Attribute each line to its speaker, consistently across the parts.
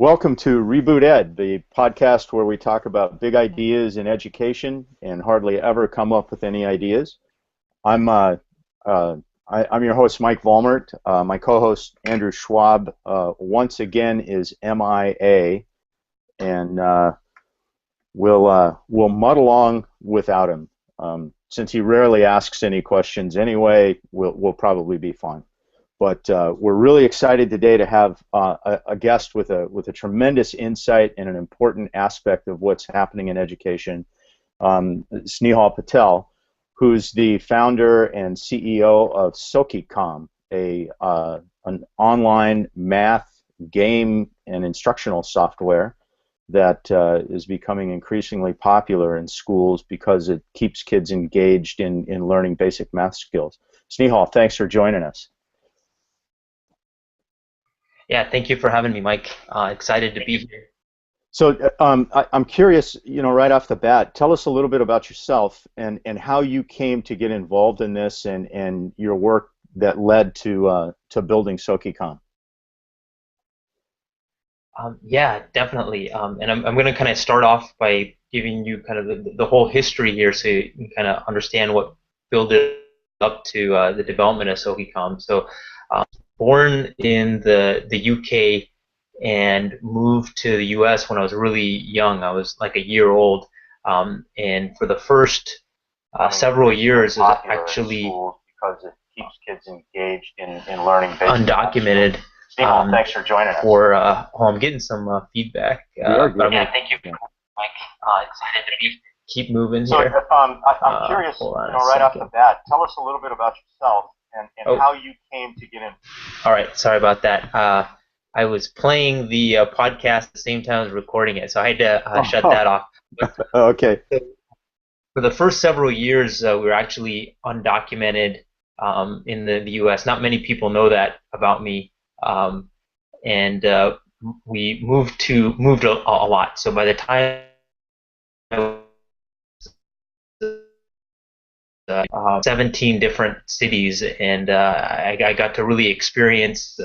Speaker 1: Welcome to Reboot Ed, the podcast where we talk about big ideas in education and hardly ever come up with any ideas. I'm I'm your host, Mike Vollmert. My co-host, Andrew Schwab, once again is MIA, and we'll muddle along without him. Since he rarely asks any questions anyway, we'll probably be fine. But we're really excited today to have a guest with a tremendous insight and an important aspect of what's happening in education, Snehal Patel, who's the founder and CEO of SokiCom, an online math, game, and instructional software that is becoming increasingly popular in schools because it keeps kids engaged in learning basic math skills. Snehal, thanks for joining us.
Speaker 2: Yeah, thank you for having me, Mike. Excited to be here.
Speaker 1: So I'm curious, right off the bat, tell us a little bit about yourself and how you came to get involved in this and your work that led to building SokiCom.
Speaker 2: Yeah, definitely. And I'm going to kind of start off by giving you kind of the whole history here so you can kind of understand what built it up to the development of SokiCom. So born in the UK and moved to the US when I was really young. I was like a year old. And for the first several years, it was actually
Speaker 1: because it keeps kids engaged in learning basic
Speaker 2: undocumented.
Speaker 1: Snehal, thanks for joining us.
Speaker 2: For I'm getting some feedback.
Speaker 1: Yeah,
Speaker 2: thank you, Mike. Excited to keep moving
Speaker 1: so,
Speaker 2: here.
Speaker 1: I'm curious, right off the bat, tell us a little bit about yourself and how you came to get in.
Speaker 2: All right, sorry about that. I was playing the podcast at the same time as recording it, so I had to shut that off.
Speaker 1: Okay.
Speaker 2: For the first several years, we were actually undocumented in the U.S. Not many people know that about me, and we moved a lot. So by the time I was 17 different cities, and I got to really experience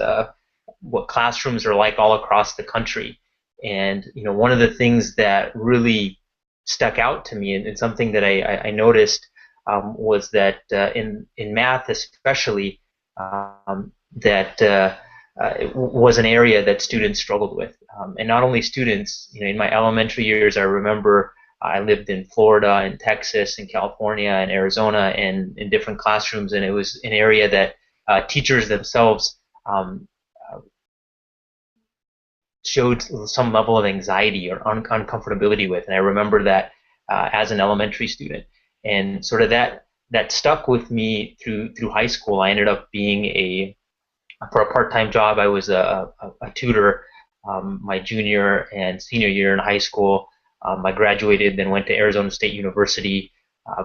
Speaker 2: what classrooms are like all across the country. And one of the things that really stuck out to me, and something that I noticed, was that in math especially, that it was an area that students struggled with. And not only students, in my elementary years, I remember I lived in Florida and Texas and California and Arizona and in different classrooms, and it was an area that teachers themselves showed some level of anxiety or uncomfortability with. And I remember that as an elementary student. And sort of that stuck with me through high school. I ended up being for a part-time job, I was a tutor my junior and senior year in high school. I graduated, then went to Arizona State University,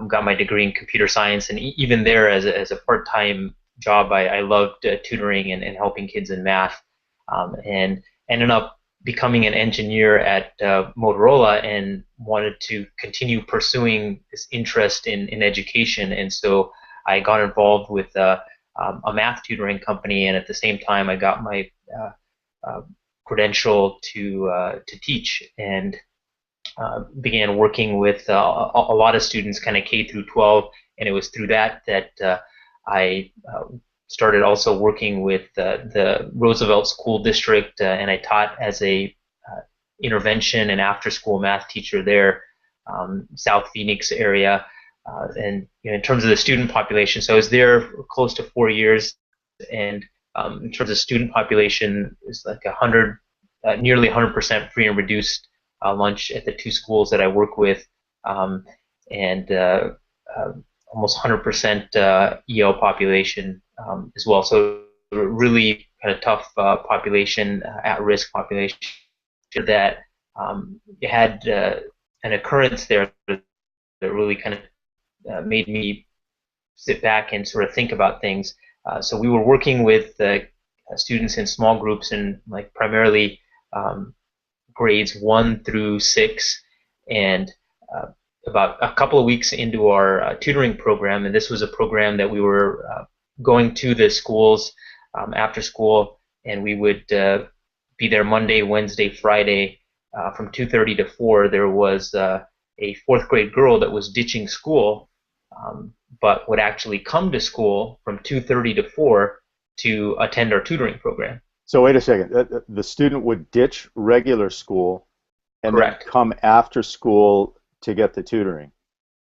Speaker 2: got my degree in computer science, and even there as a part-time job, I loved tutoring and helping kids in math, and ended up becoming an engineer at Motorola and wanted to continue pursuing this interest in education, and so I got involved with a math tutoring company, and at the same time I got my credential to teach, and began working with a lot of students, kind of K through 12, and it was through that I started also working with the Roosevelt School District, and I taught as a intervention and after-school math teacher there, South Phoenix area, and in terms of the student population, so I was there for close to 4 years, and in terms of student population, it's like nearly 100% free and reduced lunch at the two schools that I work with, and almost 100% EL population as well. So really kind of tough population, at-risk population that had an occurrence there that really kind of made me sit back and sort of think about things. So we were working with students in small groups and like primarily grades 1 through 6, and about a couple of weeks into our tutoring program, and this was a program that we were going to the schools after school, and we would be there Monday, Wednesday, Friday, from 2:30 to 4. There was a fourth grade girl that was ditching school, but would actually come to school from 2:30 to 4 to attend our tutoring program.
Speaker 1: So wait a second. The student would ditch regular school and then
Speaker 2: Correct.
Speaker 1: come after school to get the tutoring.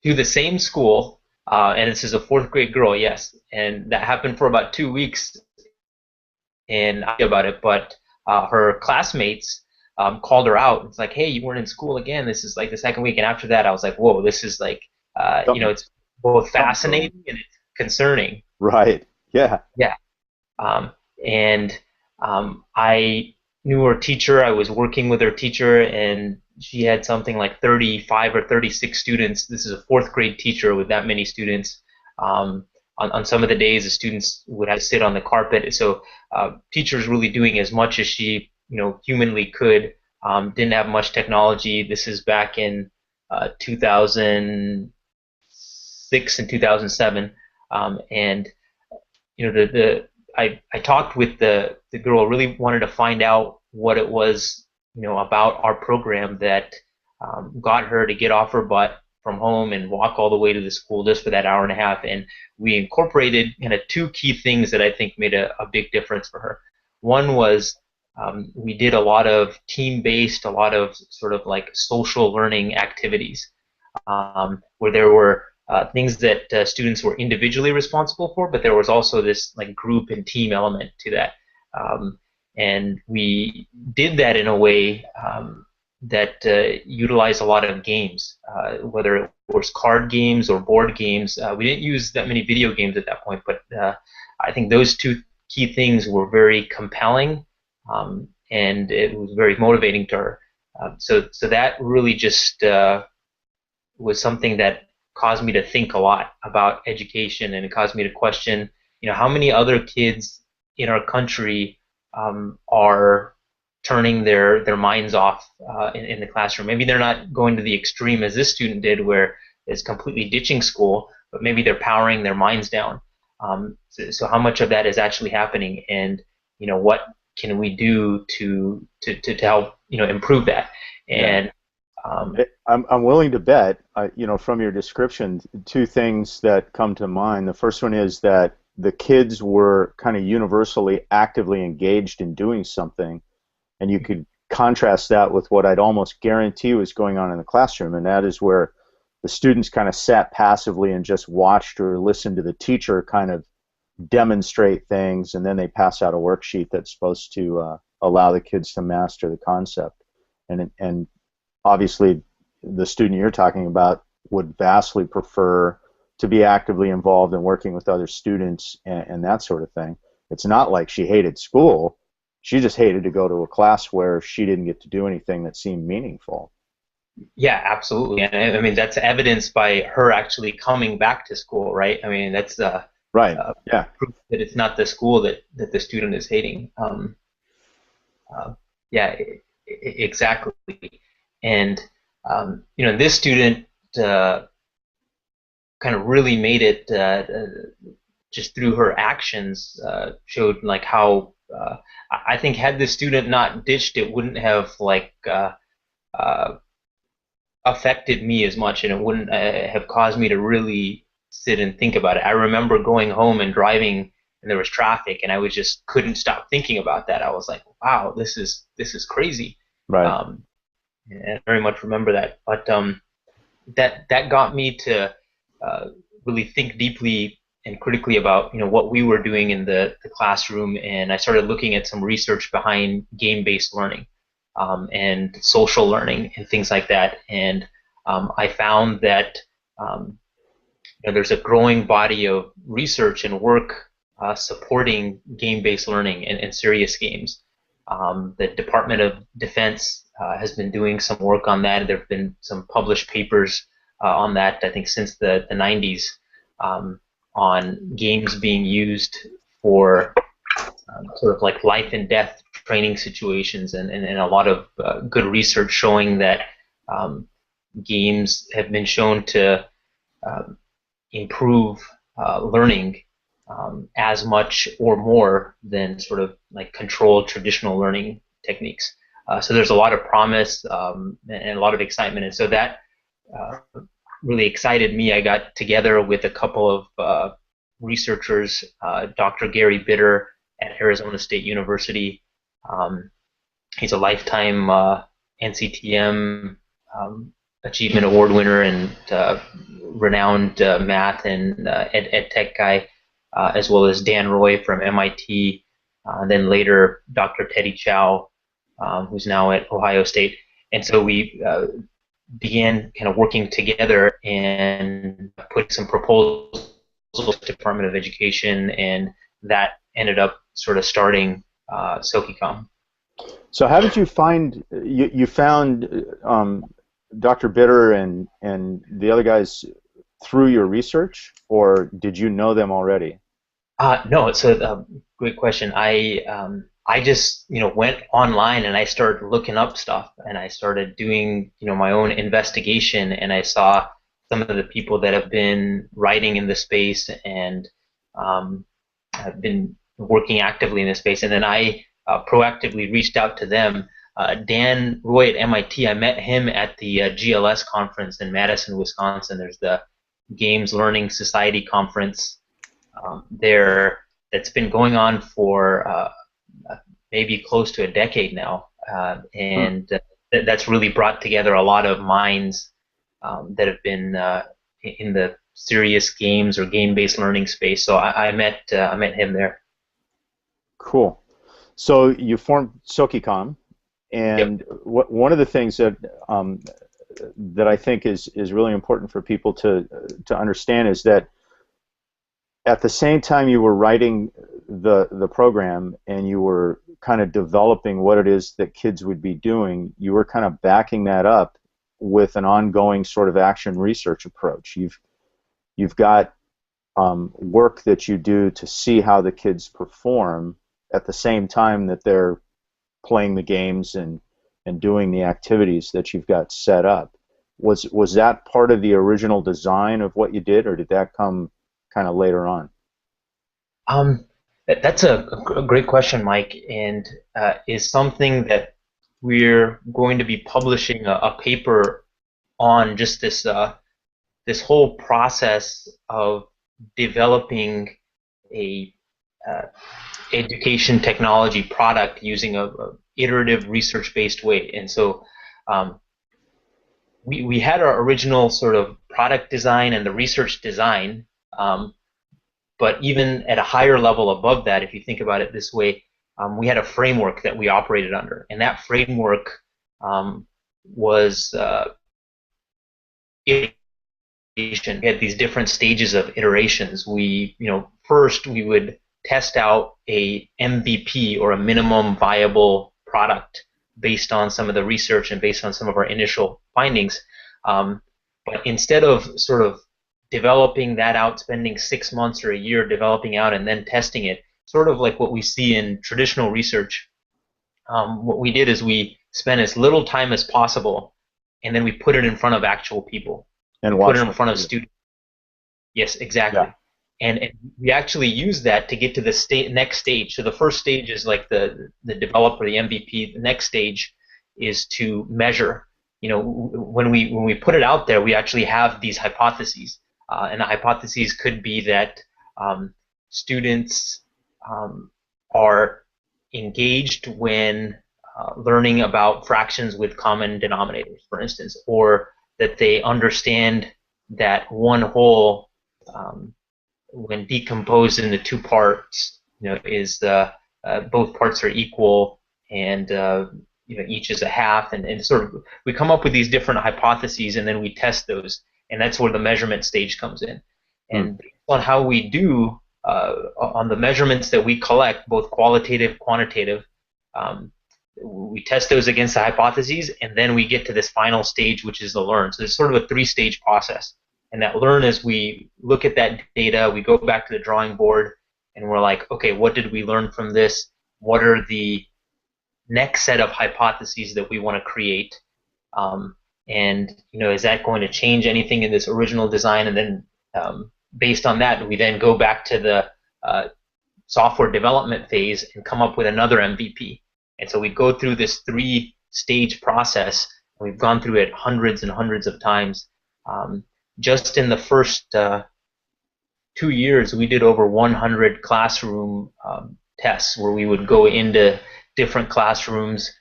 Speaker 2: To the same school, and this is a fourth grade girl, yes, and that happened for about 2 weeks, and I knew about it, but her classmates called her out. It's like, hey, you weren't in school again. This is like the second week, and after that, I was like, whoa, this is like,
Speaker 1: Something,
Speaker 2: it's both
Speaker 1: something's wrong.
Speaker 2: fascinating and it's concerning.
Speaker 1: Right. Yeah.
Speaker 2: Yeah. Um, and I knew her teacher. I was working with her teacher, and she had something like 35 or 36 students. This is a fourth grade teacher with that many students. On some of the days, the students would have to sit on the carpet. So teachers really doing as much as she, humanly could. Didn't have much technology. This is back in 2006 and 2007, and I talked with the girl, really wanted to find out what it was, about our program that got her to get off her butt from home and walk all the way to the school just for that hour and a half. And we incorporated kind of two key things that I think made a big difference for her. One was we did a lot of team-based, a lot of sort of like social learning activities, where there were things that students were individually responsible for, but there was also this like group and team element to that. And we did that in a way that utilized a lot of games, whether it was card games or board games. We didn't use that many video games at that point, but I think those two key things were very compelling, and it was very motivating to her. So that really just was something that caused me to think a lot about education, and it caused me to question, how many other kids in our country are turning their minds off in the classroom. Maybe they're not going to the extreme as this student did, where it's completely ditching school, but maybe they're powering their minds down. So how much of that is actually happening, and what can we do to help improve that?
Speaker 1: Yeah.
Speaker 2: And
Speaker 1: I'm willing to bet, from your description, two things that come to mind. The first one is that the kids were kind of universally actively engaged in doing something, and you could contrast that with what I'd almost guarantee was going on in the classroom, and that is where the students kind of sat passively and just watched or listened to the teacher kind of demonstrate things, and then they pass out a worksheet that's supposed to allow the kids to master the concept. And obviously, the student you're talking about would vastly prefer to be actively involved in working with other students and that sort of thing. It's not like she hated school. She just hated to go to a class where she didn't get to do anything that seemed meaningful.
Speaker 2: yeah, absolutely. And I mean, that's evidenced by her actually coming back to school, right? I mean, that's
Speaker 1: Right. Yeah.
Speaker 2: proof that it's not the school that the student is hating. Uh, yeah, exactly. And this student uh, kind of really made it just through her actions, showed like how I think had the student not ditched, it wouldn't have like uh, affected me as much, and it wouldn't have caused me to really sit and think about it. I remember going home and driving, and there was traffic, and I was just couldn't stop thinking about that. I was like, wow, this is crazy.
Speaker 1: Right.
Speaker 2: And I very much remember that. But that got me to uh, really think deeply and critically about what we were doing in the classroom, and I started looking at some research behind game-based learning, and social learning and things like that. And I found that there's a growing body of research and work supporting game-based learning and serious games. The Department of Defense has been doing some work on that. There have been some published papers on that, I think, since the 90s, on games being used for sort of like life and death training situations, and a lot of good research showing that games have been shown to um, improve learning as much or more than sort of like controlled traditional learning techniques. So there's a lot of promise and a lot of excitement, and so that uh, really excited me. I got together with a couple of researchers, Dr. Gary Bitter at Arizona State University. Um, he's a lifetime NCTM Achievement Award winner and renowned math and ed tech guy, as well as Dan Roy from MIT. Then later, Dr. Teddy Chow, who's now at Ohio State. And so we began kind of working together and put some proposals to the Department of Education, and that ended up sort of starting SokiCom.
Speaker 1: So how did you find you found Dr. Bitter and the other guys through your research, or did you know them already?
Speaker 2: No, it's a great question. I just went online and I started looking up stuff and I started doing my own investigation, and I saw some of the people that have been writing in the space and have been working actively in this space, and then I proactively reached out to them. Dan Roy at MIT, I met him at the GLS conference in Madison, Wisconsin. There's the Games Learning Society conference there that's been going on for maybe close to a decade now, and that's really brought together a lot of minds that have been in the serious games or game-based learning space. So I met him there.
Speaker 1: Cool. So you formed SokiCom, and
Speaker 2: Yep.
Speaker 1: one of the things that that I think is really important for people to understand is that at the same time you were writing the program and you were kind of developing what it is that kids would be doing, you were kind of backing that up with an ongoing sort of action research approach. You've got work that you do to see how the kids perform at the same time that they're playing the games and doing the activities that you've got set up. Was that part of the original design of what you did, or did that come kind of later on?
Speaker 2: That's a great question, Mike, and is something that we're going to be publishing a paper on, just this whole process of developing a uh, education technology product using a iterative research-based way. And so um, we had our original sort of product design and the research design, but even at a higher level above that, if you think about it this way, we had a framework that we operated under, and that framework was iteration. We had these different stages of iterations. First we would test out a MVP, or a minimum viable product, based on some of the research and based on some of our initial findings. But instead of sort of developing that out, spending 6 months or a year developing out and then testing it, sort of like what we see in traditional research, what we did is we spent as little time as possible, and then we put it in front of actual people.
Speaker 1: And
Speaker 2: We put it
Speaker 1: watch
Speaker 2: in
Speaker 1: them.
Speaker 2: front of students. Yes, exactly.
Speaker 1: Yeah.
Speaker 2: And we actually use that to get to the next stage. So the first stage is like the developer, the MVP. The next stage is to measure. When we put it out there, we actually have these hypotheses, and the hypotheses could be that students are engaged when learning about fractions with common denominators, for instance, or that they understand that one whole, when decomposed into two parts, is both parts are equal, and each is a half, and sort of we come up with these different hypotheses, and then we test those, and that's where the measurement stage comes in.
Speaker 1: Hmm.
Speaker 2: And based on how we do, on the measurements that we collect, both qualitative, quantitative, um, we test those against the hypotheses, and then we get to this final stage, which is the learn. So it's sort of a three-stage process. And that learn is we look at that data, we go back to the drawing board, and we're like, okay, what did we learn from this? What are the next set of hypotheses that we want to create? And is that going to change anything in this original design? And then based on that, we then go back to the software development phase and come up with another MVP. And so we go through this three-stage process. We've gone through it hundreds and hundreds of times. Just in the first 2 years, we did over 100 classroom tests where we would go into different classrooms,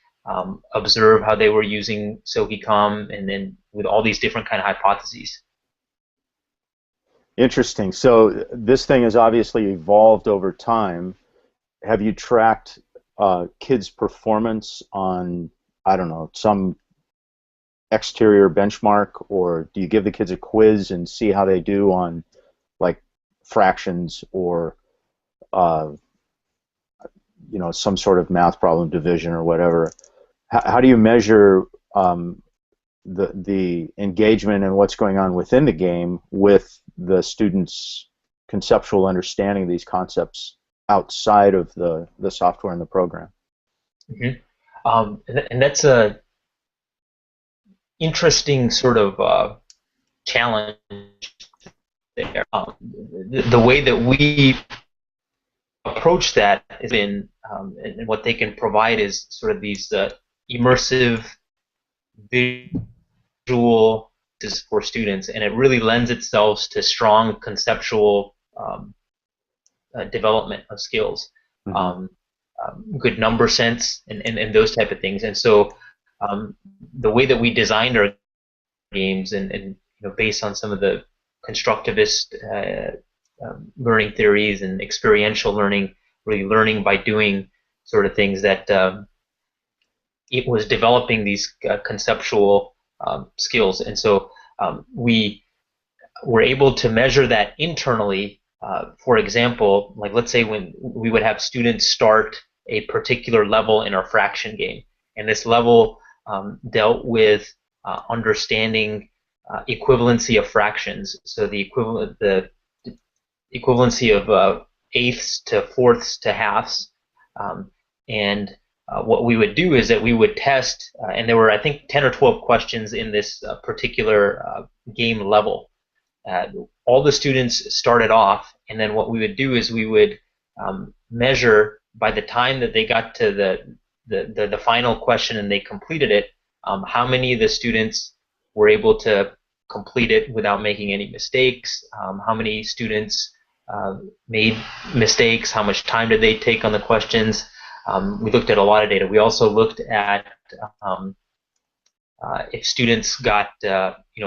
Speaker 2: observe how they were using SokiCom, and then with all these different kind of hypotheses.
Speaker 1: Interesting. So this thing has obviously evolved over time. Have you tracked kids' performance on, I don't know, some exterior benchmark, or do you give the kids a quiz and see how they do on, like, fractions or you know, some sort of math problem, division or whatever? How do you measure the engagement and what's going on within the game with the students' conceptual understanding of these concepts outside of the software and the program?
Speaker 2: Mm-hmm. And that's a interesting sort of challenge there. The way that we approach that has been, and what they can provide is sort of these immersive visual for students, and it really lends itself to strong conceptual development of skills, good number sense, and those type of things. And so the way that we designed our games, and you know, based on some of the constructivist learning theories and experiential learning, really learning by doing sort of things, that it was developing these conceptual skills. And so we were able to measure that internally. For example, like, let's say when we would have students start a particular level in our fraction game, and this level dealt with understanding equivalency of fractions. So the equivalency of eighths to fourths to halves, and what we would do is that we would test, and there were, I think, 10 or 12 questions in this particular game level. All the students started off, and then what we would do is we would measure, by the time that they got to the final question and they completed it, how many of the students were able to complete it without making any mistakes, how many students made mistakes, how much time did they take on the questions. We looked at a lot of data. We also looked at if students got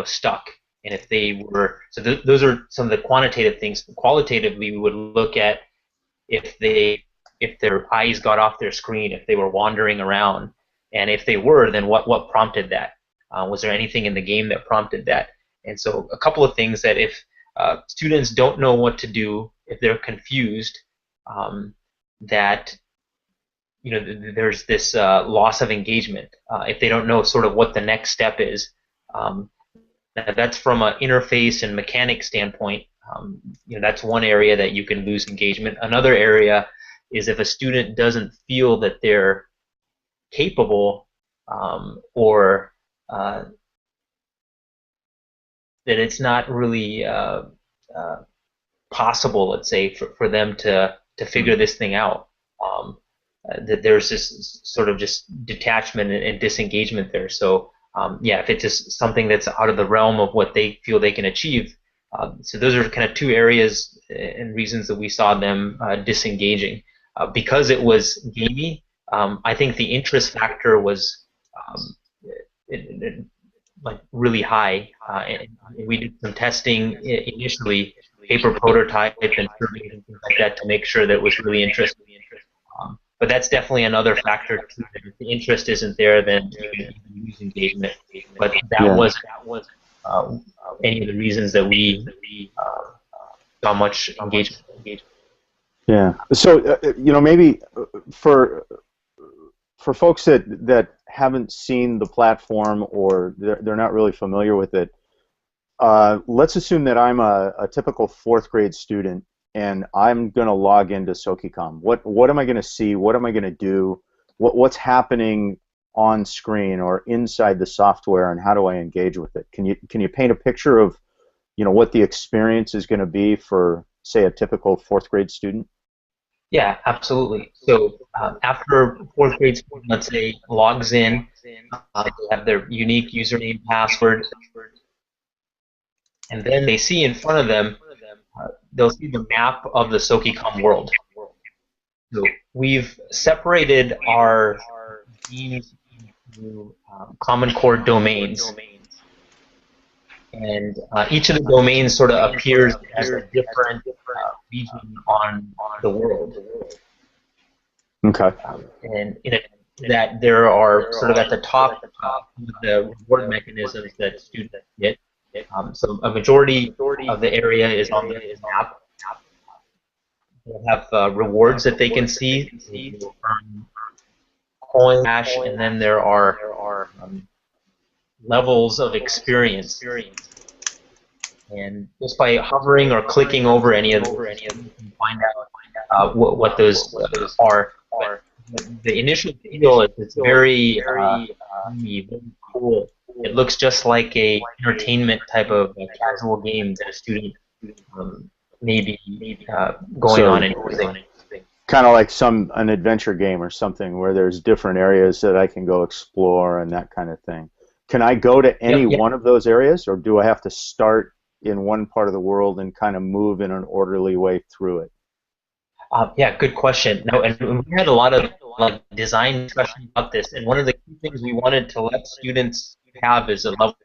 Speaker 2: stuck, and if they were, so those are some of the quantitative things. Qualitatively, we would look at if their eyes got off their screen, if they were wandering around, and if they were, then what prompted that? Was there anything in the game that prompted that? And so a couple of things: that if students don't know what to do, if they're confused, that there's this loss of engagement. If they don't know sort of what the next step is, that's from an interface and mechanic standpoint. That's one area that you can lose engagement. Another area is if a student doesn't feel that they're capable, or that it's not really possible, let's say, for them to figure this thing out. That there's this sort of just detachment and disengagement there. So yeah, if it's just something that's out of the realm of what they feel they can achieve. So those are kind of two areas and reasons that we saw them disengaging. Because it was gamey, I think the interest factor was like really high. And we did some testing initially, paper prototype and surveys and things like that, to make sure that it was really interesting. But that's definitely another factor too. If the interest isn't there, then you can lose engagement. But that was any of the reasons that we saw much engagement.
Speaker 1: Yeah. So maybe for folks that haven't seen the platform, or they're not really familiar with it, let's assume that I'm a typical fourth grade student, and I'm going to log into SokiCom. What am I going to see? What am I going to do? What's happening on screen or inside the software, and how do I engage with it? Can you paint a picture of what the experience is going to be for, say, a typical fourth grade student?
Speaker 2: Yeah, absolutely. So after fourth grade student, let's say, logs in, they have their unique username, password, and then they see in front of them, they'll see the map of the SokiCom world. So we've separated our games into common core domains, and each of the domains sort of appears as a different region on the world.
Speaker 1: Okay.
Speaker 2: And in it, that there are sort of at the top the reward mechanisms that students get. So a majority of the area is on the map. They'll have rewards that they can see. They will earn coin, cash, and then there are levels of experience. And just by hovering or clicking over any of those, you can find out what those are. But the initial feel is it's very, very cool. It looks just like a entertainment type of casual game that a student may be going on
Speaker 1: So
Speaker 2: and using.
Speaker 1: kind of like an adventure game or something where there's different areas that I can go explore and that kind of thing. Can I go to any
Speaker 2: Yep.
Speaker 1: one of those areas, or do I have to start in one part of the world and kind of move in an orderly way through it?
Speaker 2: Yeah, good question. No, and we had a lot of like design discussion about this, and one of the key things we wanted to let students have is a level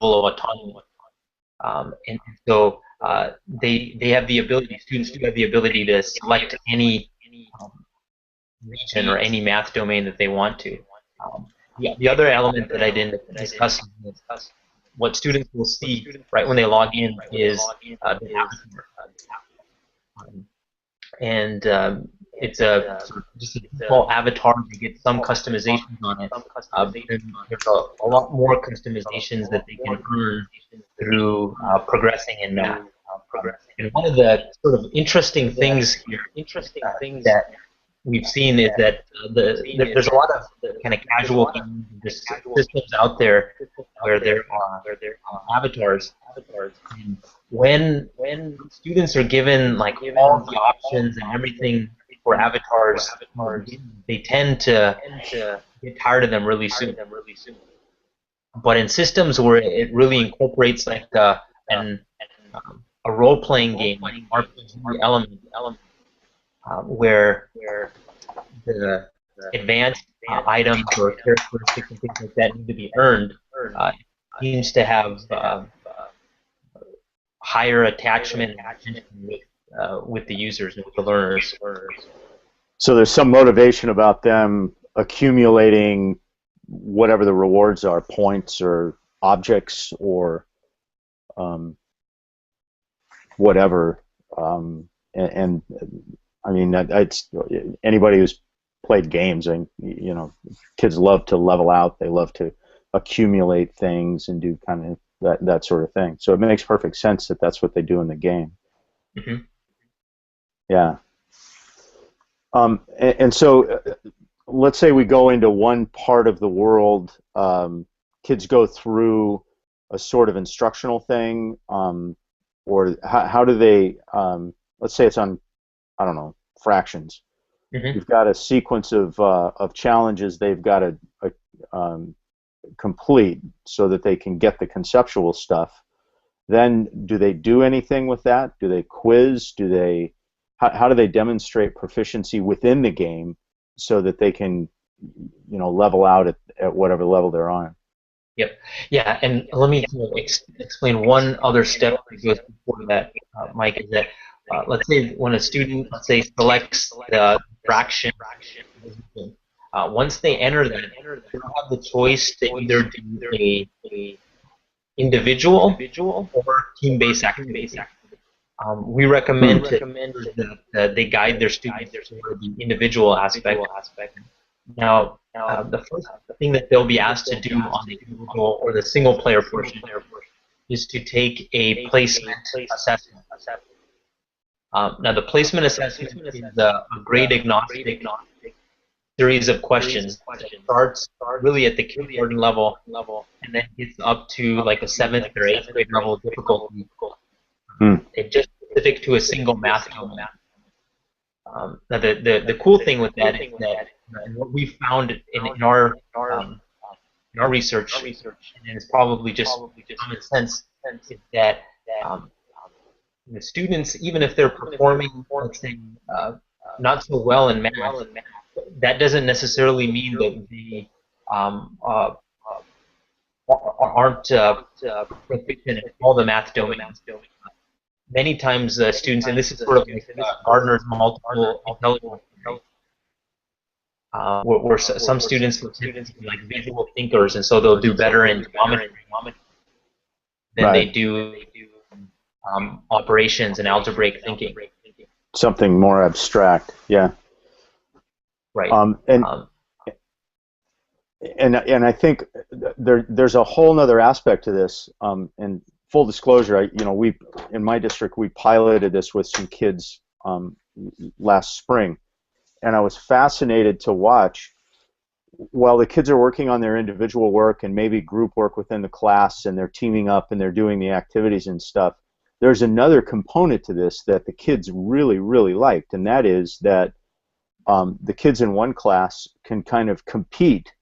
Speaker 2: of autonomy. And so they have the ability, students do have the ability to select any um, region or any math domain that they want to. The other element that I didn't discuss is what students will see right when they log in is the avatar. Um, and it's a sort of just a default avatar. They get some customizations on it. And there's a lot more customizations that they can earn through progressing in math. And one of the sort of interesting things here that we've seen is that there's a lot of kind of casual games, there's systems out there where there are avatars. And when students are given like all the options and everything for avatars, they tend to get tired of them really soon. But in systems where it really incorporates like a role-playing game, like RPG element, where the advanced items or characteristics and things like that need to be earned, seems to have higher attachment and attention with the users and with the learners.
Speaker 1: So there's some motivation about them accumulating whatever the rewards are, points or objects or um, whatever. And I mean, it's anybody who's played games, and kids love to level out. They love to accumulate things and do kind of that sort of thing. So it makes perfect sense that that's what they do in the game.
Speaker 2: Mm-hmm.
Speaker 1: Yeah. And so let's say we go into one part of the world. Kids go through a sort of instructional thing, or how do they? Let's say it's on, I don't know, fractions.
Speaker 2: Mm-hmm.
Speaker 1: You've got a sequence of challenges they've got to complete so that they can get the conceptual stuff. Then do they do anything with that? Do they quiz? How do they demonstrate proficiency within the game so that they can level out at whatever level they're on?
Speaker 2: Yep. Yeah, and let me explain one other step that goes before that, Mike, is that let's say when a student, let's say, selects the fraction, once they enter that, they'll have the choice to either do a individual or team-based activity. We recommend that they guide their students for the individual aspect. Now, the first thing that they'll be asked to do on the individual or the single-player portion is to take a placement assessment. Now, the placement assessment is a grade-agnostic series of questions that starts really at the kindergarten level and then gets up to like a 7th or 8th grade level difficulty. It's just specific to a single math domain. Now the cool thing with that is that and what we found um, in our research, and it's probably just common sense, is that um, the students, even if they're performing, let's say, not so well in math, that doesn't necessarily mean that they um, uh, aren't proficient in all the math domains. Many times, students, and this is sort of like Gardner's multiple intelligence theory, where some students will tend to be like visual thinkers, and so they'll do better in geometry than they
Speaker 1: Right.
Speaker 2: do operations and algebraic thinking.
Speaker 1: Something more abstract. Yeah.
Speaker 2: Right.
Speaker 1: Um, and
Speaker 2: Um,
Speaker 1: and I think there's a whole nother aspect to this. And full disclosure, we in my district we piloted this with some kids last spring, and I was fascinated to watch while the kids are working on their individual work and maybe group work within the class, and they're teaming up and they're doing the activities and stuff. There's another component to this that the kids really, really liked, and that is that the kids in one class can kind of compete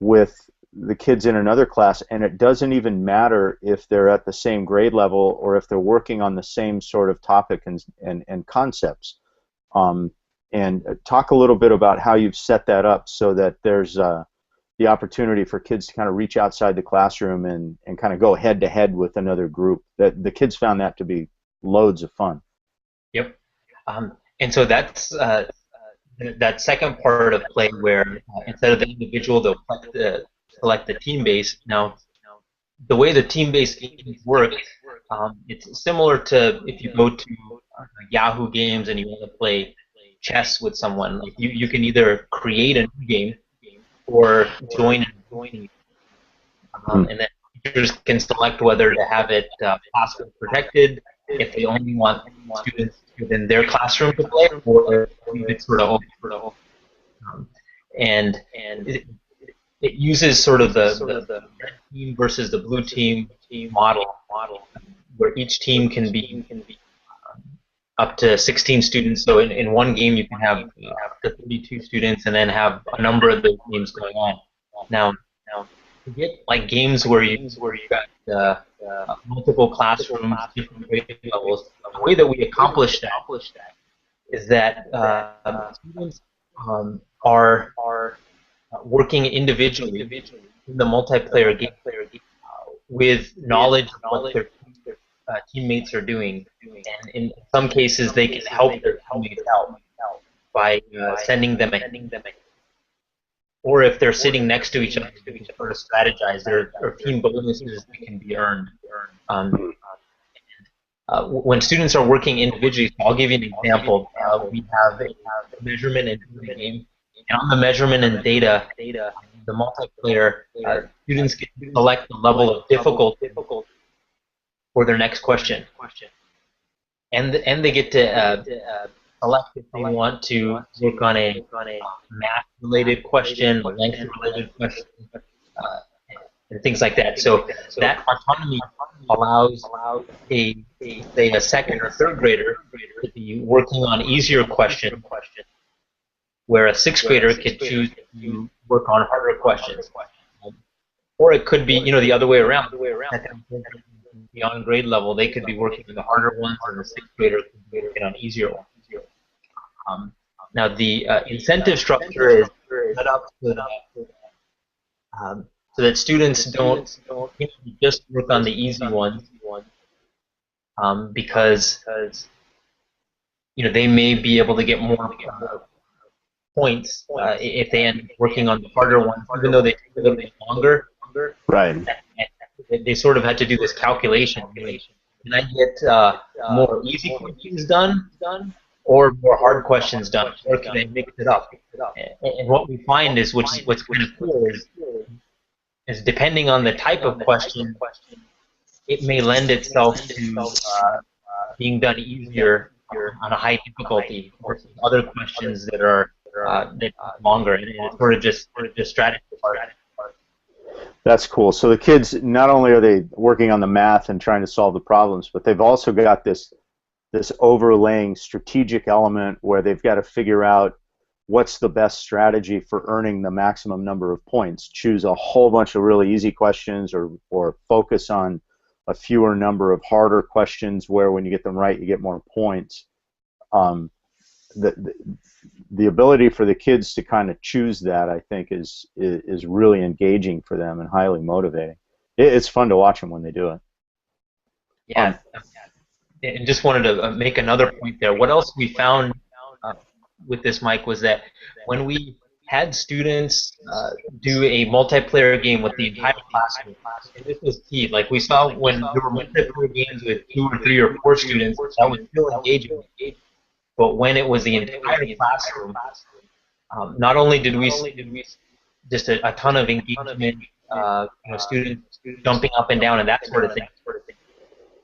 Speaker 1: with the kids in another class, and it doesn't even matter if they're at the same grade level or if they're working on the same sort of topic and concepts. Um, and talk a little bit about how you've set that up so that there's the opportunity for kids to kind of reach outside the classroom and kind of go head to head with another group. That the kids found that to be loads of fun.
Speaker 2: yep. And so that's that second part of play where instead of the individual, they'll select the team base. Now, the way the team based games work, it's similar to if you go to Yahoo Games and you want to play chess with someone. Like you can either create a new game or join a team,
Speaker 1: Hmm.
Speaker 2: and then teachers can select whether to have it password protected if they only want students within their classroom to play, or leave it sort of open. Um, and it uses sort of the red team versus the blue team model, where each team can be up to 16 students. So in one game, you can have up to 32 students, and then have a number of those games going on. Now, to get like games where you got multiple classrooms, different grade levels, the way that we accomplish that is that students are working individually in the multiplayer game with knowledge of what their teammates are doing, and in some cases they can help their teammates out by sending them a or if they're sitting next to each other, they can sort of strategize. There are team bonuses that can be earned. Um, when students are working individually, so I'll give you an example. We have a measurement and data game, and on the measurement and data, the multiplayer, students can select the level of difficulty for their next question, and they get to select if they want to work on a math-related question, a length-related question, uh, and things like that. So that autonomy allows say a second or third grader to be working on easier questions, where a sixth grader could choose to work on harder questions. Or it could be, the other way around. Beyond grade level, they could be working on the harder ones, and the sixth grader could be working on easier ones. Um, Now, the incentive structure is set up so that students don't just work on the easy ones, because they may be able to get more points if they end up working on the harder ones, even though they take a little bit longer.
Speaker 1: Right.
Speaker 2: They sort of had to do this calculation. Can I get more easy questions done, or more hard questions done, or can I mix it up? And what we find is, what's kind of cool is depending on the type of question, it may lend itself to being done easier on a high difficulty versus other questions that are longer, and it's sort of just strategy part.
Speaker 1: That's cool. So the kids, not only are they working on the math and trying to solve the problems, but they've also got this this overlaying strategic element where they've got to figure out what's the best strategy for earning the maximum number of points. Choose a whole bunch of really easy questions, or focus on a fewer number of harder questions where when you get them right you get more points. Um, the, the ability for the kids to kind of choose that, I think, is really engaging for them and highly motivating. It's fun to watch them when they do it.
Speaker 2: Yeah, and just wanted to make another point there. What else we found uh, with this, Mike, was that when we had students do a multiplayer game with the entire classroom, and this was key. Like we saw when there were multiplayer games with 2 or 3 or 4 students, that was still engaging. But when it was the entire classroom, not only did we see just a ton of engagement, students jumping up and down and that sort of thing,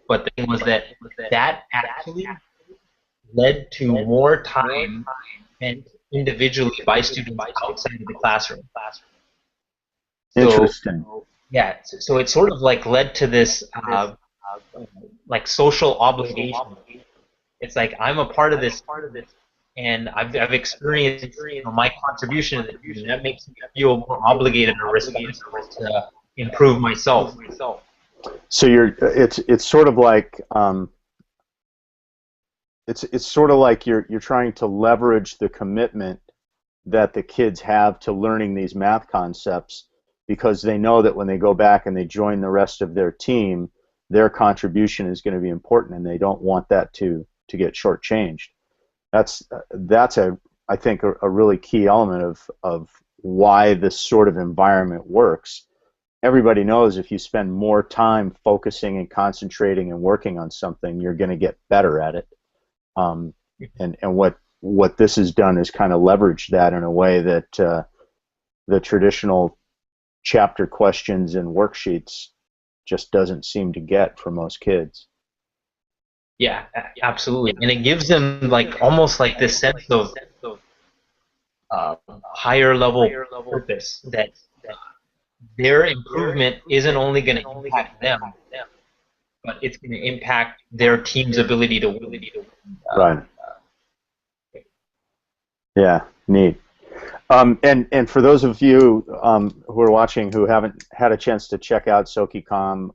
Speaker 2: but the thing was that actually led to more time spent individually by students outside of the classroom.
Speaker 1: Interesting.
Speaker 2: So, yeah, so it sort of like led to this like social obligation. It's like I'm a part of this, and I've experienced my contribution to this, and that makes me feel more obligated or responsible to improve myself.
Speaker 1: So it's sort of like it's sort of like you're trying to leverage the commitment that the kids have to learning these math concepts, because they know that when they go back and they join the rest of their team, their contribution is going to be important, and they don't want that to get shortchanged. That's I think a really key element of why this sort of environment works. Everybody knows if you spend more time focusing and concentrating and working on something, you're going to get better at it. And what this has done is kind of leverage that in a way that the traditional chapter questions and worksheets just doesn't seem to get for most kids.
Speaker 2: Yeah, absolutely, and it gives them like almost like this sense of higher level purpose, that their improvement isn't only going to impact them, but it's going to impact their team's ability to win.
Speaker 1: Right. Yeah, neat. And for those of you who are watching who haven't had a chance to check out SokiCom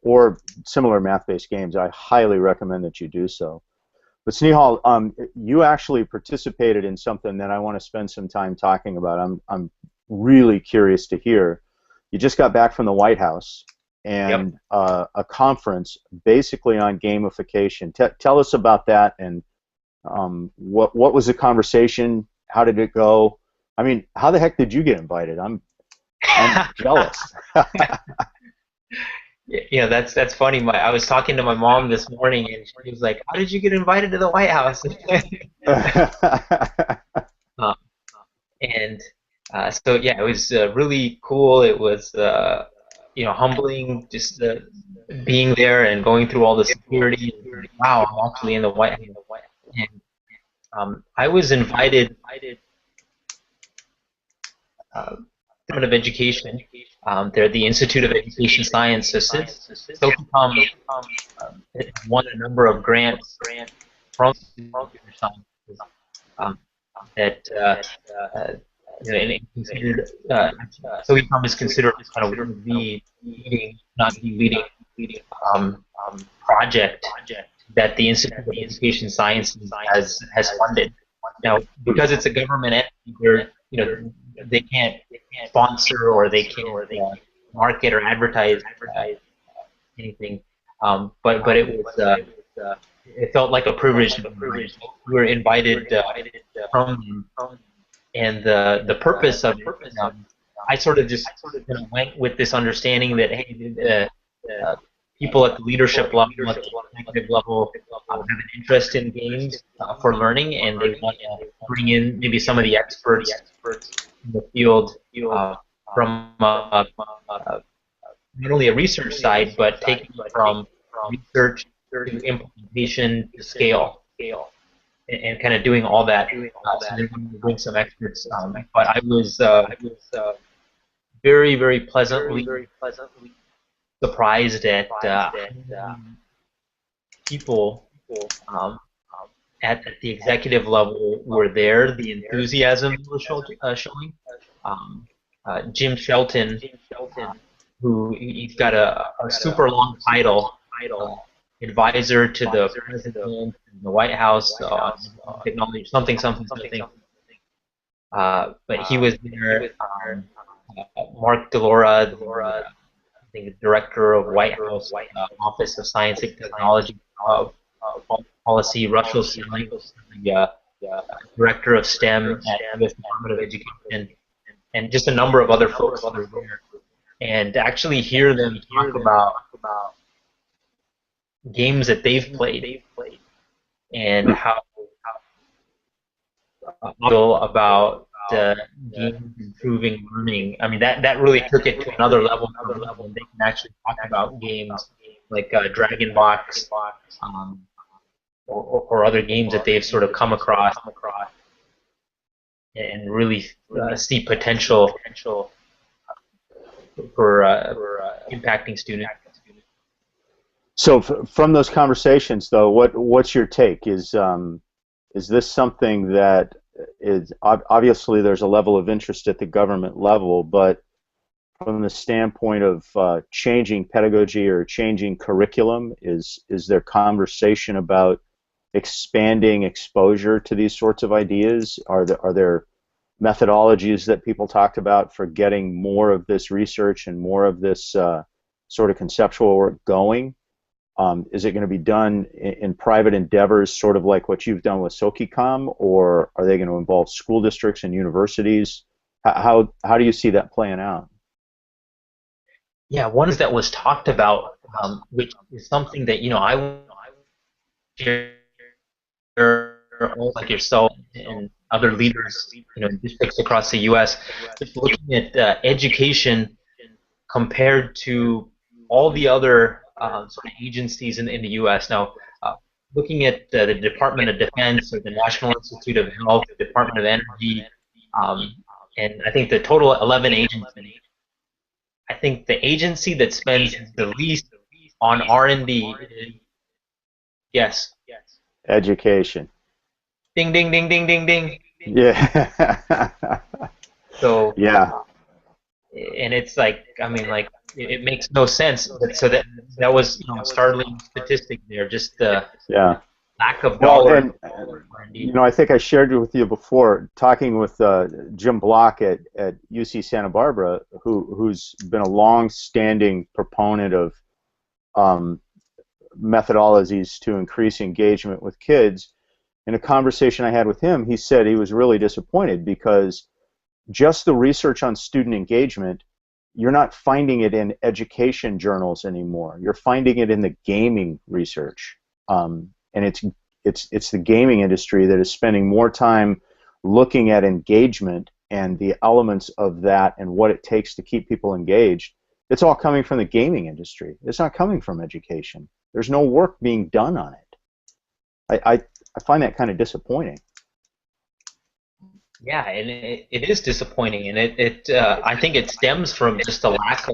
Speaker 1: or similar math-based games, I highly recommend that you do so. But Snehal, you actually participated in something that I want to spend some time talking about. I'm really curious to hear. You just got back from the White House and
Speaker 2: Yep.
Speaker 1: A conference basically on gamification. Tell us about that, and what was the conversation? How did it go? I mean, how the heck did you get invited? I'm jealous.
Speaker 2: Yeah, that's funny. I was talking to my mom this morning, and she was like, "How did you get invited to the White House?" um, and so yeah, it was really cool. It was humbling, just being there and going through all the security. And, wow, I'm actually in the White House. And I was invited. Department of Education. They're the Institute of Education Science. So since SoCom won a number of grants from computer sciences, that and considered SoCom is considered kind of one of the leading, not the leading project that the Institute of Education Sciences has funded. Now, because it's a government entity, they can't sponsor, or they can't market or advertise anything. But it was it felt like a privilege. We were invited from them, and the purpose of it, I sort of just went with this understanding that hey, people at the leadership level, at the executive level, have an interest in games for learning, and they want to bring in maybe some of the experts in the field from not only a research side, but taking it from research to implementation to scale, and kind of doing all that. So they're going to bring some experts, but I was very, very pleasantly surprised at people um, at the executive level were there, the enthusiasm was showing. Um, Jim Shelton, who he's got a super long title, uh, advisor to the president, the White House, technology, something, something, something. But he was there. Mark Delora, I think, director of White House Office of Science and Technology Policy, Russell Seelig, the director of STEM at U.S. Department of Education, and just a number of other folks that were there. And to actually hear them talk about games that they've played and how feel about games improving learning. I mean, that really took it to another level for me when they can actually talk about games like Dragon Box, um, or other games that they've sort of come across and really see potential for impacting students.
Speaker 1: So from those conversations, though, what's your take? Is this something that is obviously there's a level of interest at the government level, but from the standpoint of changing pedagogy or changing curriculum, is there conversation about expanding exposure to these sorts of ideas? Are there methodologies that people talked about for getting more of this research and more of this sort of conceptual work going? Is it going to be done in private endeavors, sort of like what you've done with SOCICOM, or are they going to involve school districts and universities? How do you see that playing out?
Speaker 2: Yeah, one that was talked about, which is something that I share like yourself and other leaders, in districts across the U.S., just looking at education compared to all the other sort of agencies in the U.S. Now, looking at the Department of Defense or the National Institute of Health, the Department of Energy, um, and I think the total 11 agencies. I think the agency that spends the least on R&D is, yes,
Speaker 1: Education.
Speaker 2: ding, ding, ding, ding, ding, ding.
Speaker 1: Yeah.
Speaker 2: So,
Speaker 1: Yeah.
Speaker 2: and it's like, I mean, like, it makes no sense. But so that was, a startling statistic there. Just the
Speaker 1: Yeah.
Speaker 2: lack of
Speaker 1: Well,
Speaker 2: dollars
Speaker 1: and
Speaker 2: for R&D.
Speaker 1: I think I shared it with you before, talking with Jim Block at UC Santa Barbara, who's been a long-standing proponent of um, methodologies to increase engagement with kids. In a conversation I had with him, he said he was really disappointed because just the research on student engagement, you're not finding it in education journals anymore. You're finding it in the gaming research, and it's the gaming industry that is spending more time looking at engagement and the elements of that and what it takes to keep people engaged. It's all coming from the gaming industry. It's not coming from education. There's no work being done on it. I find that kind of disappointing.
Speaker 2: Yeah, and it is disappointing, and I think it stems from just a lack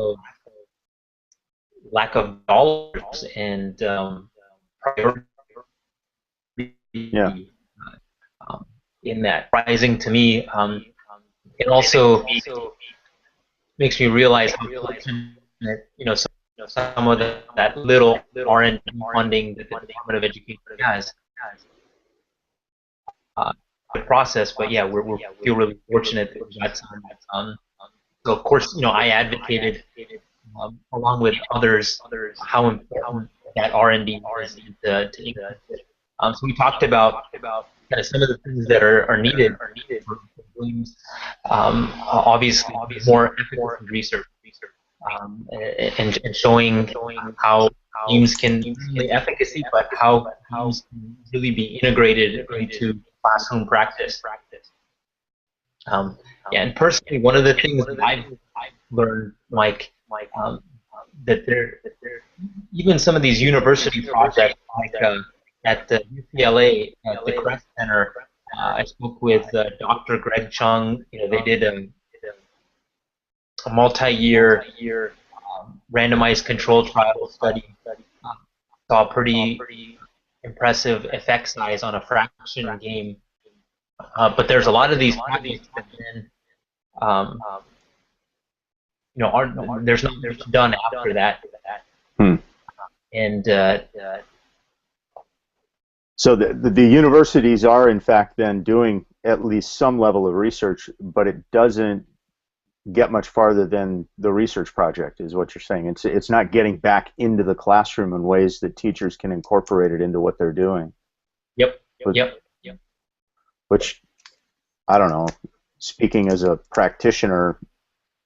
Speaker 2: of dollars and priority
Speaker 1: Yeah.
Speaker 2: in that. Rising to me, it also makes me realize how fortunate, some of that little R&D funding that the Department of Education has. The process, but yeah, we feel really fortunate that we got some. So of course, I advocated along with others how important that R&D is to increase it. So we talked about kind of some of the things that are needed for Williams. Obviously, more efficacy research, and showing how games can not only efficacy, but how games can really be integrated into classroom practice. Yeah, and personally, one of the things that I've learned, Mike, that even some of these university projects, like at the UCLA, at the CREST Center, I spoke with Dr. Greg Chung. They did a multi-year randomized control trial study. Saw pretty impressive effect size on a fraction game. But there's a lot of these projects that then um, aren't there's not much done after that,
Speaker 1: Hmm.
Speaker 2: and
Speaker 1: So the universities are in fact then doing at least some level of research, but it doesn't get much farther than the research project, is what you're saying. It's not getting back into the classroom in ways that teachers can incorporate it into what they're doing.
Speaker 2: yep,
Speaker 1: But,
Speaker 2: yep.
Speaker 1: which, I don't know, speaking as a practitioner,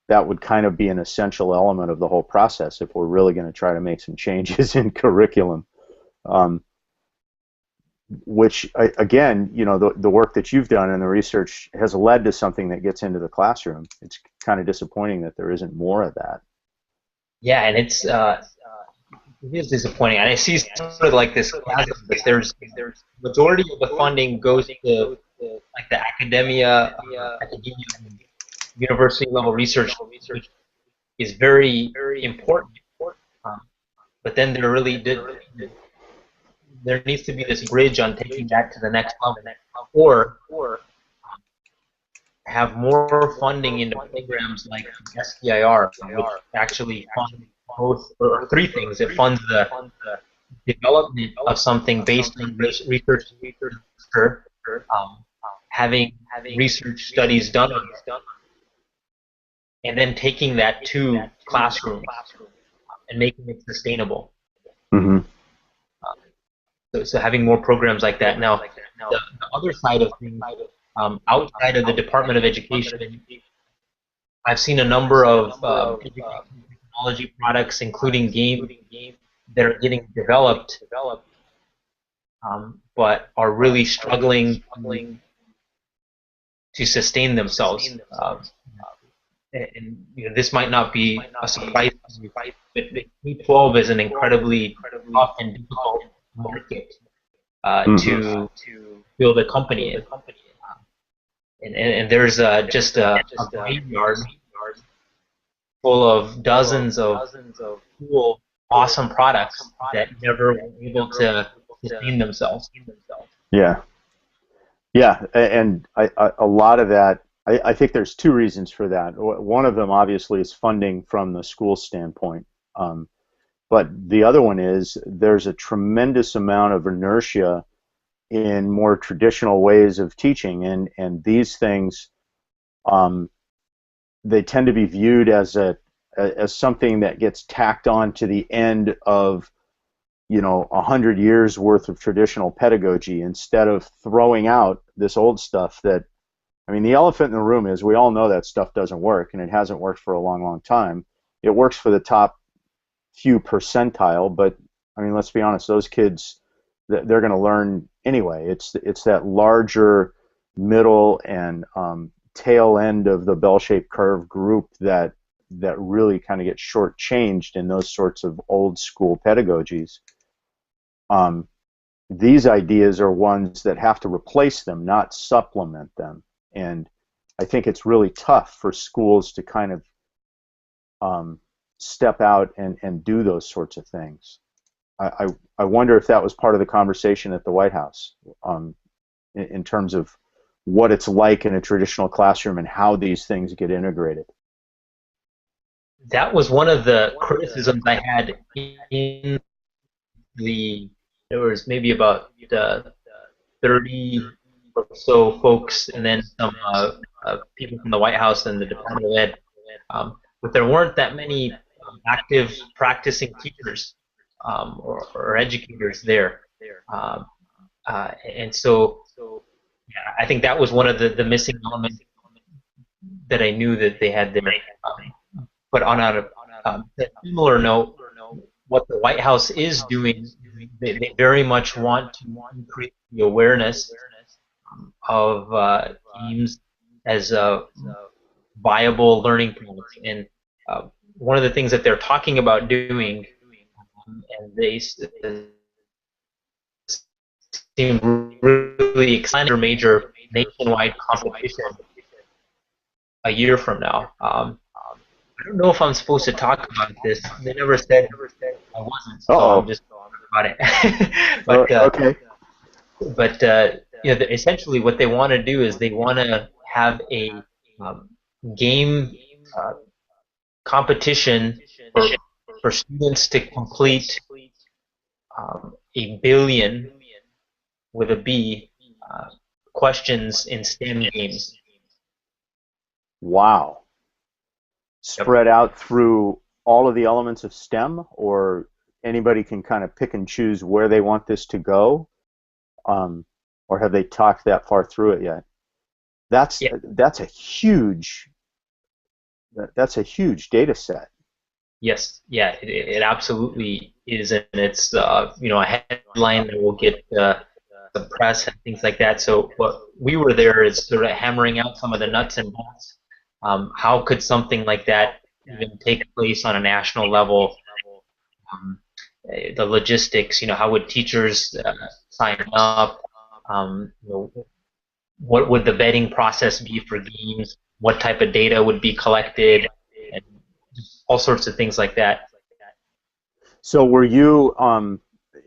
Speaker 1: that would kind of be an essential element of the whole process if we're really going to try to make some changes in curriculum. Um, which again, the work that you've done and the research has led to something that gets into the classroom. It's kind of disappointing that there isn't more of that.
Speaker 2: Yeah, and it is disappointing. And I see sort of like this chasm, but there's majority of the funding goes to like the academia, university level research, which is very important. Um, but then there needs to be this bridge on taking that to the next level, or have more funding into programs like STIR, which actually fund both or three things. It funds the development of something based on research, um, having research studies done on it, and then taking that to classrooms and making it sustainable.
Speaker 1: Mm-hmm.
Speaker 2: So having more programs like that. Now, the other side of things, outside of the Department of Education, I've seen a number of education technology products, including games, that are getting developed, but are really struggling to sustain themselves. And this might not be a surprise, but K-12 is an incredibly tough and difficult market
Speaker 1: Mm-hmm.
Speaker 2: to build a company in. And there's just a graveyard full of dozens of cool, awesome products that never were able to sustain themselves.
Speaker 1: Yeah. Yeah, and a lot of that, I think there's two reasons for that. One of them, obviously, is funding from the school standpoint. Um, but the other one is there's a tremendous amount of inertia in more traditional ways of teaching, and these things, um, they tend to be viewed as something that gets tacked on to the end of 100 years worth of traditional pedagogy, instead of throwing out this old stuff that, I mean, the elephant in the room is we all know that stuff doesn't work, and it hasn't worked for a long, long time. It works for the top few percentile, but I mean, let's be honest, those kids, they're going to learn anyway. It's that larger middle and tail end of the bell-shaped curve group that really kind of gets shortchanged in those sorts of old school pedagogies. Um, these ideas are ones that have to replace them, not supplement them. And I think it's really tough for schools to kind of step out and do those sorts of things. I wonder if that was part of the conversation at the White House, in terms of what it's like in a traditional classroom and how these things get integrated.
Speaker 2: That was one of the criticisms I had in the. There was maybe about 30 or so folks, and then some people from the White House and the Department of Ed. But there weren't that many active practicing teachers or educators there. Um, and so yeah, I think that was one of the missing elements that I knew that they had there. But on a similar note, what the White House is doing, they very much want to increase the awareness of games as a viable learning products. And one of the things that they're talking about doing, and they seem really excited for major nationwide competition a year from now. I don't know if I'm supposed to talk about this. They never said I wasn't, so I'm
Speaker 1: Uh-oh.
Speaker 2: just. got it. but
Speaker 1: Okay.
Speaker 2: essentially what they want to do is they want to have a um, game uh, competition for students to complete 1 billion with a B uh, questions in STEM games.
Speaker 1: Wow.
Speaker 2: Yep.
Speaker 1: Spread out through all of the elements of STEM, or anybody can kind of pick and choose where they want this to go, um, or have they talked that far through it yet? That's
Speaker 2: Yeah.
Speaker 1: that's a huge that's a huge data set.
Speaker 2: Yes. Yeah. It absolutely is, and it's a headline that will get the press and things like that. So what we were there is sort of hammering out some of the nuts and bolts. How could something like that even take place on a national level? Um, the logistics, how would teachers sign up? What would the vetting process be for games? What type of data would be collected? And all sorts of things like that.
Speaker 1: So were you,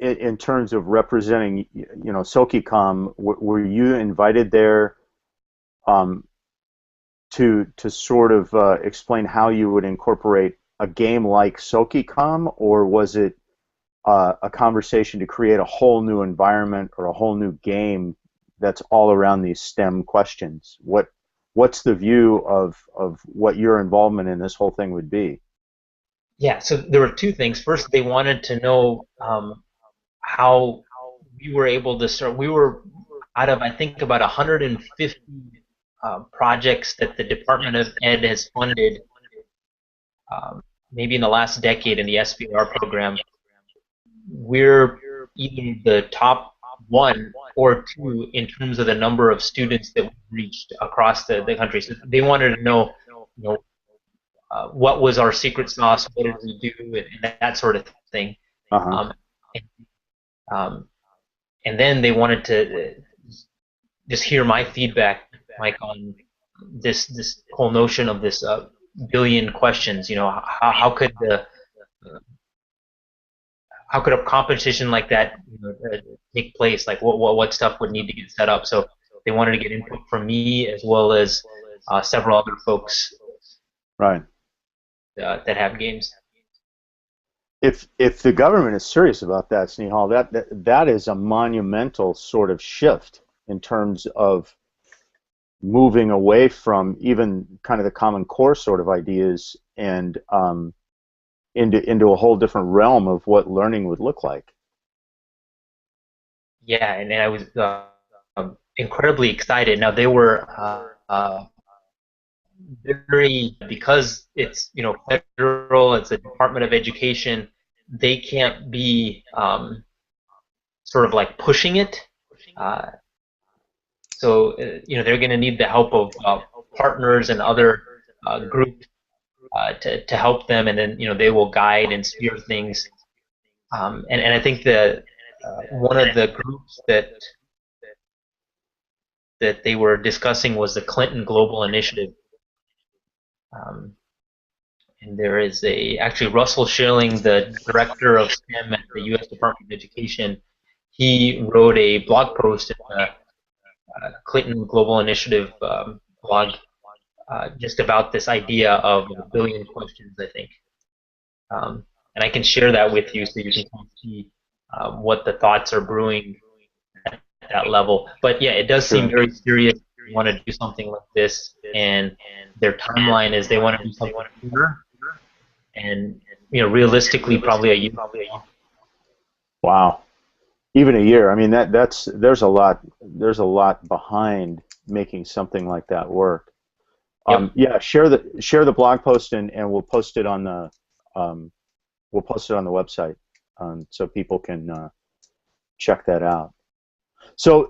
Speaker 1: in terms of representing, SokiCom, were you invited there, um, to sort of explain how you would incorporate a game like SokiCom, or was it a conversation to create a whole new environment or a whole new game that's all around these STEM questions? What's the view of what your involvement in this whole thing would be?
Speaker 2: Yeah, so there were two things. First, they wanted to know how we were able to start. We were out of, I think, about 150 projects that the Department of Ed has funded, um, maybe in the last decade in the SBR program. We're either the top one or two in terms of the number of students that we've reached across the country. So they wanted to know, you know, what was our secret sauce, what did we do, and that sort of thing.
Speaker 1: Uh-huh.
Speaker 2: Um, and, um, and then they wanted to just hear my feedback, Mike, on this whole notion of this billion questions. How could a competition like that take place? Like what stuff would need to get set up? So they wanted to get input from me as well as several other folks
Speaker 1: Right.
Speaker 2: that have games.
Speaker 1: If the government is serious about that, Snehal, that is a monumental sort of shift in terms of moving away from even kind of the Common Core sort of ideas, and into a whole different realm of what learning would look like.
Speaker 2: Yeah, and I was incredibly excited. Now they were very, because it's federal, it's a Department of Education. They can't be sort of like pushing it. Uh, they're going to need the help of partners and other groups to help them, and then they will guide and steer things. And I think that one of the groups that they were discussing was the Clinton Global Initiative. Um, and there is actually Russell Schilling, the director of STEM at the U.S. Department of Education. He wrote a blog post in the Clinton Global Initiative blog just about this idea of 1 billion questions, I think. And I can share that with you so you can see what the thoughts are brewing at that level. But yeah, it does seem
Speaker 1: Sure.
Speaker 2: very serious. They want to do something like this, and their timeline is they want to do something sooner, and realistically, probably a year.
Speaker 1: Wow. Even a year. I mean, there's a lot behind making something like that work.
Speaker 2: Yep.
Speaker 1: Yeah, share the blog post, and um, we'll post it on the website, so people can check that out. So,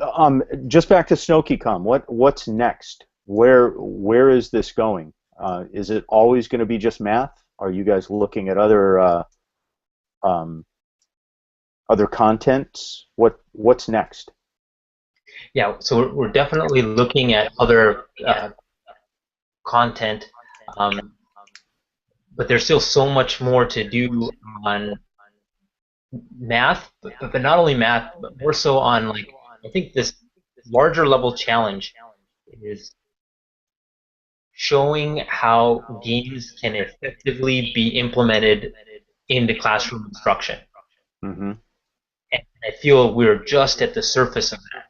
Speaker 1: just back to SnowKeyCom, what's next? Where is this going? Is it always going to be just math? Are you guys looking at um, other contents? What's next?
Speaker 2: Yeah. So we're definitely looking at other content, um, but there's still so much more to do on math, but not only math, but more so on like I think this larger level challenge is showing how games can effectively be implemented into classroom instruction.
Speaker 1: Mm-hmm.
Speaker 2: And I feel we're just at the surface of that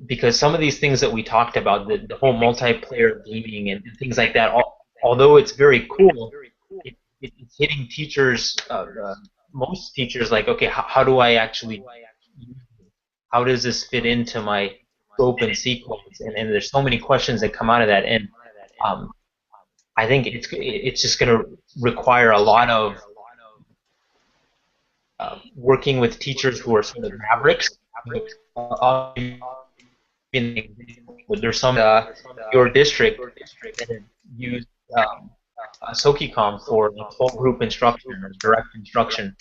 Speaker 2: because some of these things that we talked about, the whole multiplayer gaming and things like that, although it's very cool, it's hitting teachers, most teachers, like, okay, how do I actually, how does this fit into my scope and sequence? And there's so many questions that come out of that, and um, I think it's just going to require a lot of working with teachers who are sort of mavericks. I'll give you an example. There's some your district that have used SOKICOM for like whole group instruction or direct instruction.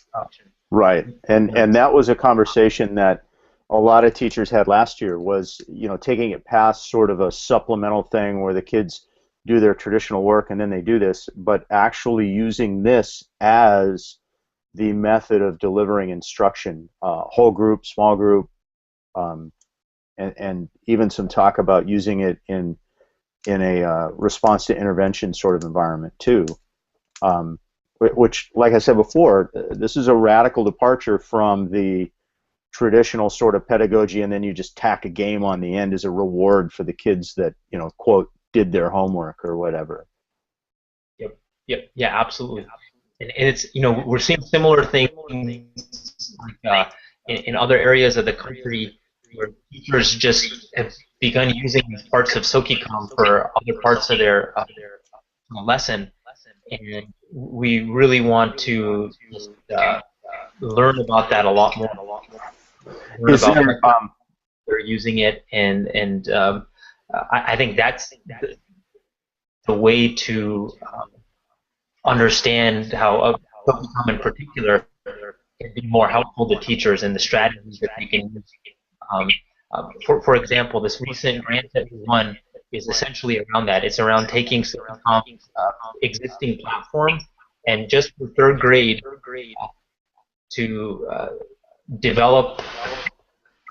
Speaker 1: Right. And that was a conversation that a lot of teachers had last year was, taking it past sort of a supplemental thing where the kids do their traditional work and then they do this, but actually using this as the method of delivering instruction, whole group, small group, um, and even some talk about using it in a response to intervention sort of environment too. Um, which, like I said before, this is a radical departure from the traditional sort of pedagogy, and then you just tack a game on the end as a reward for the kids that, quote, did their homework or whatever.
Speaker 2: Yep, yep, yeah, absolutely. And it's we're seeing similar things like in other areas of the country where teachers just have begun using these parts of SOKICOM for other parts of their lesson, and we really want to just learn about that a lot more. Learn
Speaker 1: Is
Speaker 2: about
Speaker 1: there,
Speaker 2: how they're using it, and I think that's the way to understand how SOKICOM in particular can be more helpful to teachers and the strategies that they can use. Um, for example, this recent grant that we won is essentially around that. It's around taking SOKICOM's existing platform and just for third grade to develop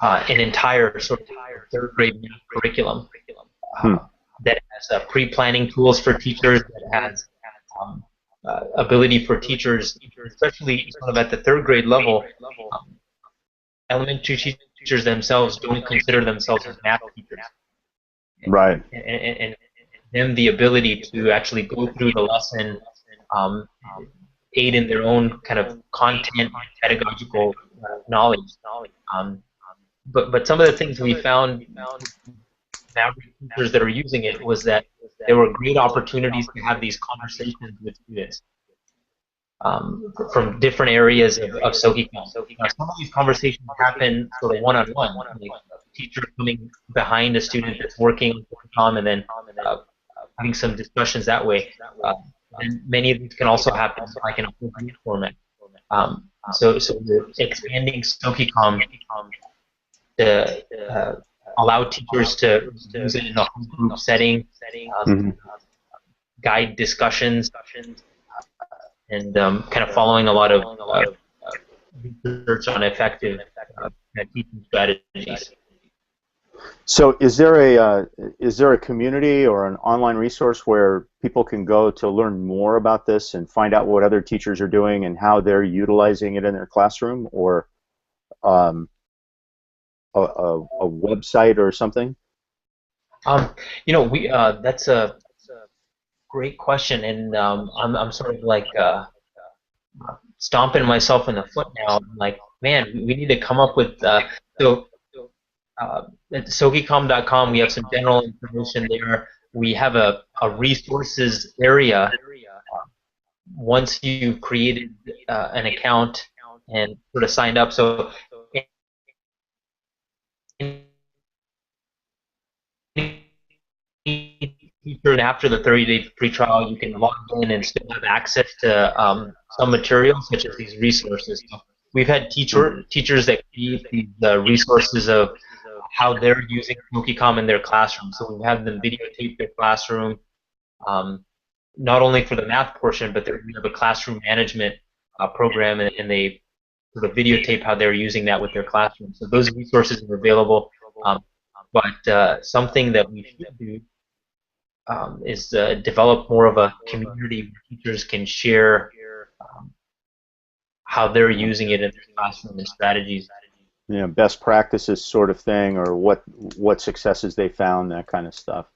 Speaker 2: an entire sort of third grade math curriculum
Speaker 1: hmm,
Speaker 2: uh, that has pre-planning tools for teachers, that has um, ability for teachers, especially sort of at the third grade level. Um, Elementary teachers themselves don't consider themselves as math teachers,
Speaker 1: right.
Speaker 2: and them the ability to actually go through the lesson, um, aid in their own kind of content pedagogical knowledge. Um, but some of the things we found average teachers that are using it was that there were great opportunities to have these conversations with students from different areas of SOKICOM. Now, some of these conversations happen sort of one-on-one, like a teacher coming behind a student that's working on SOKICOM and then uh, having some discussions that way. And many of these can also happen like in a whole group format. So we're expanding SOKICOM to allow teachers to use it in a whole group setting,
Speaker 1: Hmm.
Speaker 2: guide discussions, and kind of following a lot of research on effective teaching strategies.
Speaker 1: So is there a community or an online resource where people can go to learn more about this and find out what other teachers are doing and how they're utilizing it in their classroom, or um, a website or something?
Speaker 2: Um, we that's a great question, and I'm sort of like stomping myself in the foot now. I'm like, man, we need to come up with so at SOKICOM.com, we have some general information there. We have a resources area once you've created an account and sort of signed up. So featured after the 30-day free trial, you can log in and still have access to some materials such as these resources. So we've had teachers that create these resources of how they're using SmokyCom in their classroom. So we've had them videotape their classroom, um, not only for the math portion, but we have a classroom management program, and they sort of videotape how they're using that with their classroom. So those resources are available. Um, but something that we should do is develop more of a community where teachers can share um, how they're using it in their classroom and strategies.
Speaker 1: Best practices sort of thing, or what successes they found, that kind of stuff.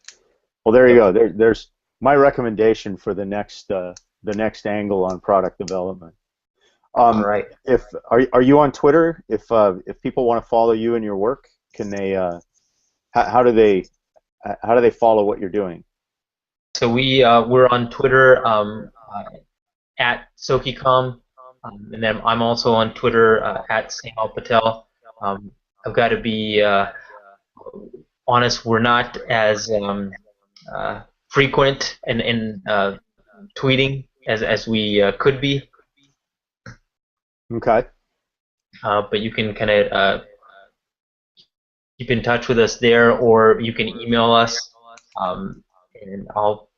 Speaker 1: Well, there you
Speaker 2: Yep.
Speaker 1: go. There's my recommendation for the next angle on product development.
Speaker 2: All right.
Speaker 1: If are you on Twitter? If people want to follow you and your work, can they? How do they? How do they follow what you're doing?
Speaker 2: So we're on Twitter at SokiCom, and then I'm also on Twitter at Snehal Patel. I've got to be honest, we're not as frequent in tweeting as we could be,
Speaker 1: Okay.
Speaker 2: but you can kind of keep in touch with us there, or you can email us, and I'll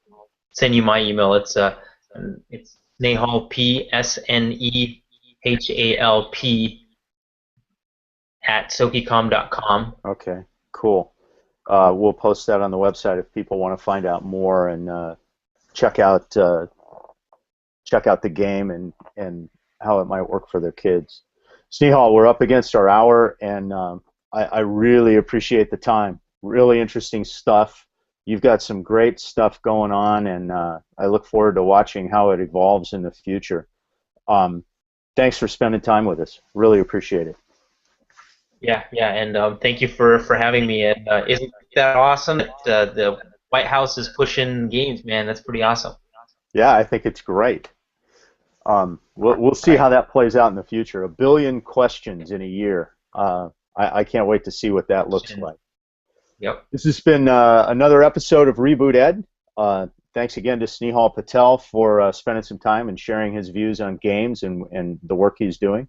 Speaker 2: send you my email. It's Snehal Snehal at sokicom.com.
Speaker 1: Okay. Cool. We'll post that on the website if people want to find out more and check out uh, check out the game and how it might work for their kids. Snehal, we're up against our hour, and I really appreciate the time. Really interesting stuff. You've got some great stuff going on, and I look forward to watching how it evolves in the future. Um, Thanks for spending time with us. Really appreciate it.
Speaker 2: Yeah, yeah, and thank you for having me. And isn't that awesome that the White House is pushing games, man? That's pretty awesome.
Speaker 1: Yeah, I think it's great. We'll
Speaker 2: All
Speaker 1: see
Speaker 2: right.
Speaker 1: how that plays out in the future. A billion questions in a year. I can't wait to see what that looks like.
Speaker 2: Yep.
Speaker 1: This has been another episode of Reboot Ed. Thanks again to Snehal Patel for spending some time and sharing his views on games and the work he's doing.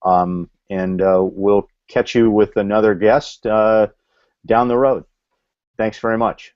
Speaker 1: And we'll catch you with another guest down the road. Thanks very much.